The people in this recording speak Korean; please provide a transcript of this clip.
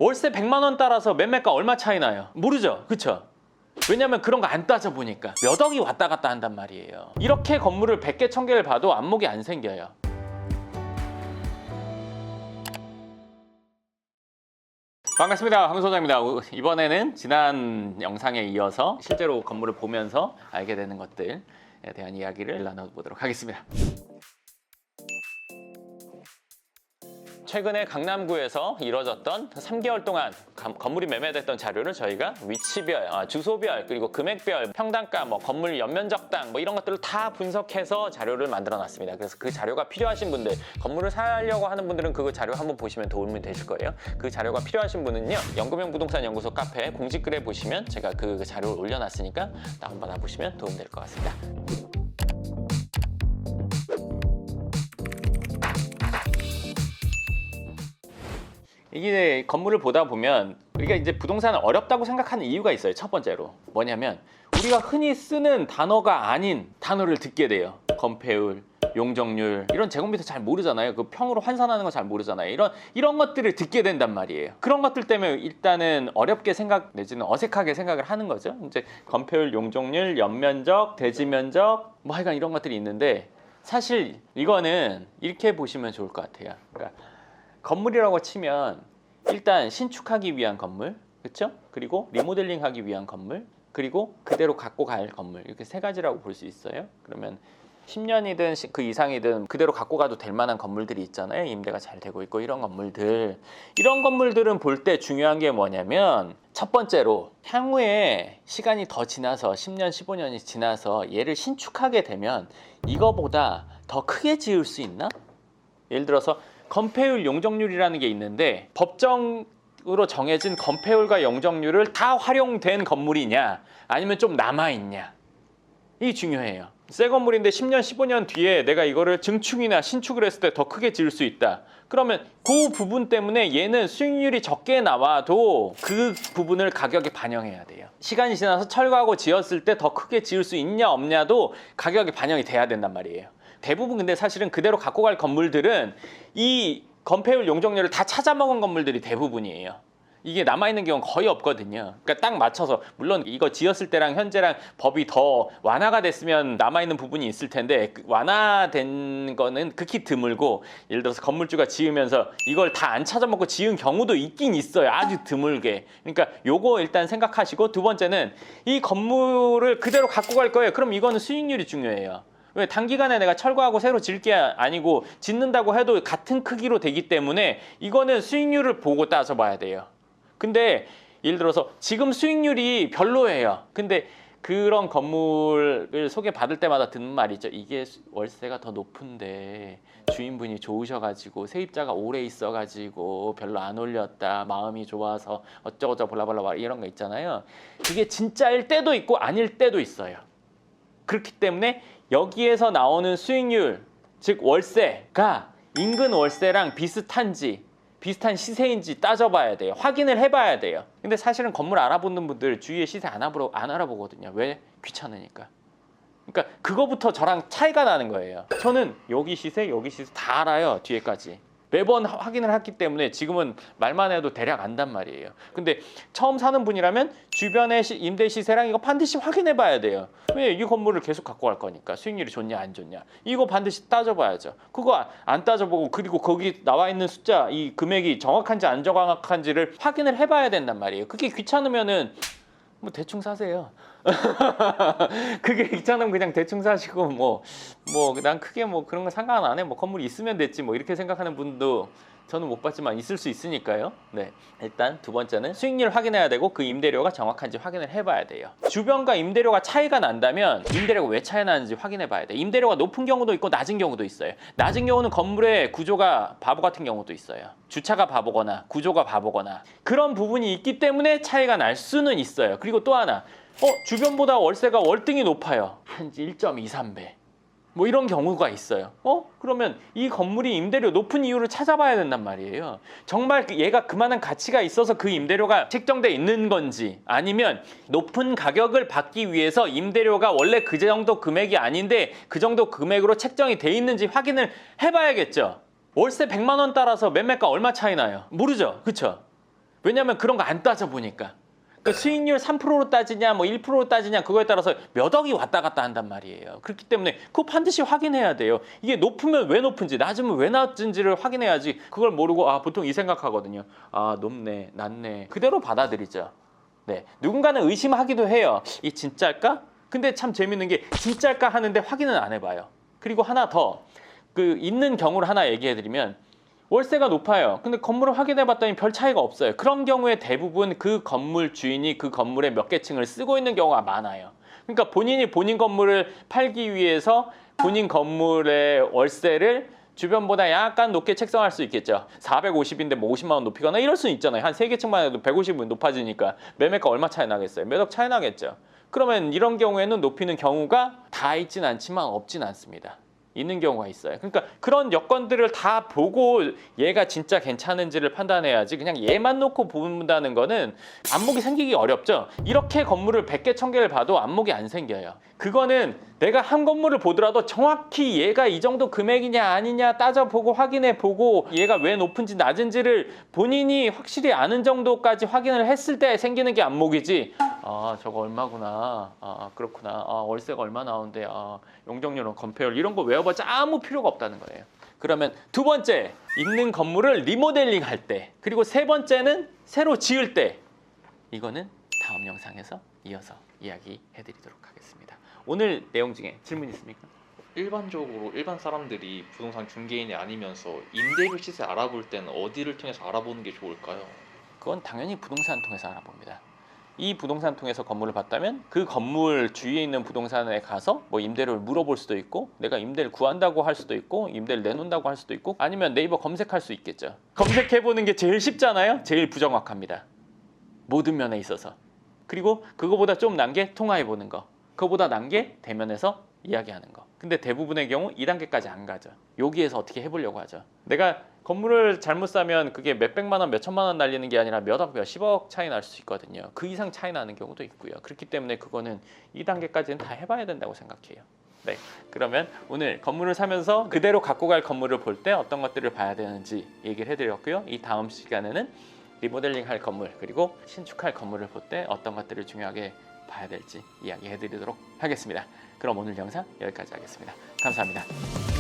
월세 100만 원 따라서 매매가 얼마 차이 나요? 모르죠, 그쵸? 왜냐면 그런 거 안 따져보니까 몇 억이 왔다 갔다 한단 말이에요. 이렇게 건물을 100개 1000개를 봐도 안목이 안 생겨요. 반갑습니다, 황 소장입니다. 이번에는 지난 영상에 이어서 실제로 건물을 보면서 알게 되는 것들에 대한 이야기를 나눠보도록 하겠습니다. 최근에 강남구에서 이뤄졌던 3개월 동안 건물이 매매됐던 자료를 저희가 위치별, 주소별, 그리고 금액별, 평당가, 건물 연면적당 이런 것들을 다 분석해서 자료를 만들어 놨습니다. 그래서 그 자료가 필요하신 분들, 건물을 사려고 하는 분들은 그 자료 한번 보시면 도움이 되실 거예요. 그 자료가 필요하신 분은요, 연금형 부동산 연구소 카페 공지글에 보시면 제가 그 자료를 올려놨으니까 다운받아 보시면 도움될 것 같습니다. 이게 건물을 보다 보면 우리가 이제 부동산은 어렵다고 생각하는 이유가 있어요. 첫 번째로 뭐냐면 우리가 흔히 쓰는 단어가 아닌 단어를 듣게 돼요. 건폐율, 용적률 이런 제곱미터 잘 모르잖아요. 그 평으로 환산하는 거 잘 모르잖아요. 이런 것들을 듣게 된단 말이에요. 그런 것들 때문에 일단은 어렵게 생각 내지는 어색하게 생각을 하는 거죠. 이제 건폐율, 용적률, 연면적, 대지면적 하여간 이런 것들이 있는데 사실 이거는 이렇게 보시면 좋을 것 같아요. 그러니까 건물이라고 치면 일단 신축하기 위한 건물, 그렇죠? 그리고 리모델링하기 위한 건물, 그리고 그대로 갖고 갈 건물, 이렇게 세 가지라고 볼 수 있어요. 그러면 10년이든 그 이상이든 그대로 갖고 가도 될 만한 건물들이 있잖아요. 임대가 잘 되고 있고 이런 건물들. 이런 건물들은 볼 때 중요한 게 뭐냐면 첫 번째로 향후에 시간이 더 지나서 10년, 15년이 지나서 얘를 신축하게 되면 이거보다 더 크게 지을 수 있나? 예를 들어서 건폐율, 용적률이라는 게 있는데 법정으로 정해진 건폐율과 용적률을 다 활용된 건물이냐 아니면 좀 남아있냐, 이게 중요해요. 새 건물인데 10년, 15년 뒤에 내가 이거를 증축이나 신축을 했을 때 더 크게 지을 수 있다. 그러면 그 부분 때문에 얘는 수익률이 적게 나와도 그 부분을 가격에 반영해야 돼요. 시간이 지나서 철거하고 지었을 때 더 크게 지을 수 있냐 없냐도 가격에 반영이 돼야 된단 말이에요. 대부분 근데 사실은 그대로 갖고 갈 건물들은 이 건폐율, 용적률을 다 찾아먹은 건물들이 대부분이에요. 이게 남아있는 경우는 거의 없거든요. 그러니까 딱 맞춰서, 물론 이거 지었을 때랑 현재랑 법이 더 완화가 됐으면 남아있는 부분이 있을 텐데 완화된 거는 극히 드물고, 예를 들어서 건물주가 지으면서 이걸 다 안 찾아먹고 지은 경우도 있긴 있어요. 아주 드물게. 그러니까 요거 일단 생각하시고, 두 번째는 이 건물을 그대로 갖고 갈 거예요. 그럼 이거는 수익률이 중요해요. 왜? 단기간에 내가 철거하고 새로 질 게 아니고 짓는다고 해도 같은 크기로 되기 때문에 이거는 수익률을 보고 따져봐야 돼요. 근데 예를 들어서 지금 수익률이 별로예요. 근데 그런 건물을 소개받을 때마다 듣는 말이 있죠. 이게 월세가 더 높은데 주인분이 좋으셔가지고 세입자가 오래 있어가지고 별로 안 올렸다, 마음이 좋아서 어쩌고저쩌고 블라블라 이런 거 있잖아요. 그게 진짜일 때도 있고 아닐 때도 있어요. 그렇기 때문에 여기에서 나오는 수익률, 즉 월세가 인근 월세랑 비슷한지 비슷한 시세인지 따져봐야 돼요. 확인을 해봐야 돼요. 근데 사실은 건물 알아보는 분들 주위에 시세 안 알아보거든요. 왜? 귀찮으니까. 그러니까 그거부터 저랑 차이가 나는 거예요. 저는 여기 시세 다 알아요. 뒤에까지. 매번 확인을 했기 때문에 지금은 말만 해도 대략 안단 말이에요. 근데 처음 사는 분이라면 주변의 임대 시세랑 이거 반드시 확인해 봐야 돼요. 왜? 이 건물을 계속 갖고 갈 거니까. 수익률이 좋냐 안 좋냐 이거 반드시 따져봐야죠. 그거 안 따져보고, 그리고 거기 나와 있는 숫자, 이 금액이 정확한지 안 정확한지를 확인을 해봐야 된단 말이에요. 그게 귀찮으면은 대충 사세요. 그게 귀찮으면 그냥 대충 사시고 난 크게 그런 거 상관 안 해. 건물이 있으면 됐지 이렇게 생각하는 분도 저는 못 봤지만 있을 수 있으니까요. 네, 일단 두 번째는 수익률 확인해야 되고 그 임대료가 정확한지 확인을 해봐야 돼요. 주변과 임대료가 차이가 난다면 임대료가 왜 차이 나는지 확인해 봐야 돼요. 임대료가 높은 경우도 있고 낮은 경우도 있어요. 낮은 경우는 건물의 구조가 바보 같은 경우도 있어요. 주차가 바보거나 구조가 바보거나 그런 부분이 있기 때문에 차이가 날 수는 있어요. 그리고 또 하나, 주변보다 월세가 월등히 높아요. 한 1.23배. 이런 경우가 있어요. 그러면 이 건물이 임대료 높은 이유를 찾아봐야 된단 말이에요. 정말 얘가 그만한 가치가 있어서 그 임대료가 책정돼 있는 건지, 아니면 높은 가격을 받기 위해서 임대료가 원래 그 정도 금액이 아닌데 그 정도 금액으로 책정이 돼 있는지 확인을 해봐야겠죠. 월세 100만 원 따라서 매매가 얼마 차이 나요? 모르죠, 그쵸? 왜냐하면 그런 거 안 따져보니까. 그러니까 수익률 3%로 따지냐 뭐 1%로 따지냐 그거에 따라서 몇 억이 왔다 갔다 한단 말이에요. 그렇기 때문에 그거 반드시 확인해야 돼요. 이게 높으면 왜 높은지 낮으면 왜 낮은지를 확인해야지. 그걸 모르고 보통 이 생각하거든요. 높네 낮네 그대로 받아들이죠. 네, 누군가는 의심하기도 해요. 이 진짜일까? 근데 참 재밌는 게 진짜일까 하는데 확인은 안 해봐요. 그리고 하나 더 있는 경우를 하나 얘기해드리면 월세가 높아요. 근데 건물을 확인해봤더니 별 차이가 없어요. 그런 경우에 대부분 그 건물 주인이 그 건물의 몇 개 층을 쓰고 있는 경우가 많아요. 그러니까 본인이 본인 건물을 팔기 위해서 본인 건물의 월세를 주변보다 약간 높게 책정할 수 있겠죠. 450인데 뭐 50만 원 높이거나 이럴 수는 있잖아요. 한 3개 층만 해도 150은 높아지니까 매매가 얼마 차이 나겠어요? 몇 억 차이 나겠죠. 그러면 이런 경우에는 높이는 경우가 다 있진 않지만 없진 않습니다. 있는 경우가 있어요. 그러니까 그런 여건들을 다 보고 얘가 진짜 괜찮은지를 판단해야지 그냥 얘만 놓고 본다는 거는 안목이 생기기 어렵죠. 이렇게 건물을 100개, 1000개를 봐도 안목이 안 생겨요. 그거는 내가 한 건물을 보더라도 정확히 얘가 이 정도 금액이냐 아니냐 따져보고 확인해보고 얘가 왜 높은지 낮은지를 본인이 확실히 아는 정도까지 확인을 했을 때 생기는 게 안목이지. 저거 얼마구나. 그렇구나. 월세가 얼마 나오는데. 용적률은 건폐율 이런 거 외워봤자 아무 필요가 없다는 거예요. 그러면 두 번째, 있는 건물을 리모델링 할 때, 그리고 세 번째는 새로 지을 때. 이거는 다음 영상에서 이어서 이야기해드리도록 하겠습니다. 오늘 내용 중에 질문 있습니까? 일반적으로 일반 사람들이 부동산 중개인이 아니면서 임대료 시세 알아볼 때는 어디를 통해서 알아보는 게 좋을까요? 그건 당연히 부동산 통해서 알아봅니다. 이 부동산 통해서 건물을 봤다면 그 건물 주위에 있는 부동산에 가서 뭐 임대료를 물어볼 수도 있고 내가 임대를 구한다고 할 수도 있고 임대를 내놓는다고 할 수도 있고 아니면 네이버 검색할 수 있겠죠. 검색해보는 게 제일 쉽잖아요. 제일 부정확합니다. 모든 면에 있어서. 그리고 그거보다 좀 난 게 통화해보는 거. 그거보다 난 게 대면에서 이야기하는 거. 근데 대부분의 경우 2단계까지 안 가죠. 여기에서 어떻게 해보려고 하죠. 내가 건물을 잘못 사면 그게 몇백만 원, 몇천만 원 날리는 게 아니라 몇억, 몇십억 차이 날 수 있거든요. 그 이상 차이 나는 경우도 있고요. 그렇기 때문에 그거는 2단계까지는 다 해봐야 된다고 생각해요. 네, 그러면 오늘 건물을 사면서 그대로 갖고 갈 건물을 볼 때 어떤 것들을 봐야 되는지 얘기를 해드렸고요. 이 다음 시간에는 리모델링 할 건물 그리고 신축할 건물을 볼 때 어떤 것들을 중요하게 봐야 될지 이야기해드리도록 하겠습니다. 그럼 오늘 영상 여기까지 하겠습니다. 감사합니다.